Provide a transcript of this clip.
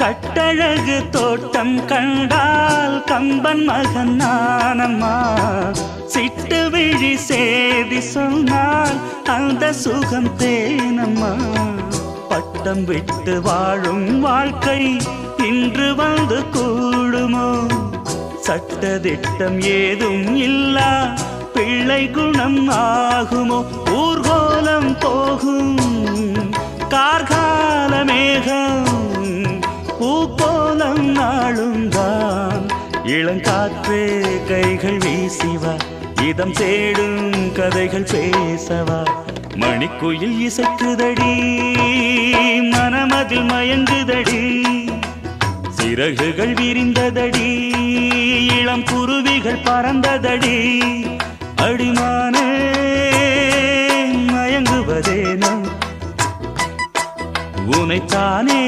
கட்டழகு தோட்டம் கண்டால் கம்பன் மகன் நானம்மா. சிட்டு விழி சேதி சொன்னால் அந்த சுகம் தேனம்மா. பட்டம் விட்டு வாழும் வாழ்க்கை இன்று வந்து கூடுமோ? சட்டதிட்டம் ஏதும் இல்லா பிள்ளை குணம் ஆகுமோ? ஊர்கோலம் போகும் கார்கால மேகம் பூக்கோலம் நாளும் தான். இளங்காற்றே கைகள் வீசிவா, இதம் தேடும் கதைகள் பேசவா. மணிக்குயில் இசைக்குதடி, மனமதில் மயங்குதடி. சிறகுகள் விரிந்ததடி, இளம் குருவிகள் பறந்ததடி. அடிமானே மயங்குவதேனோ உனைத்தானே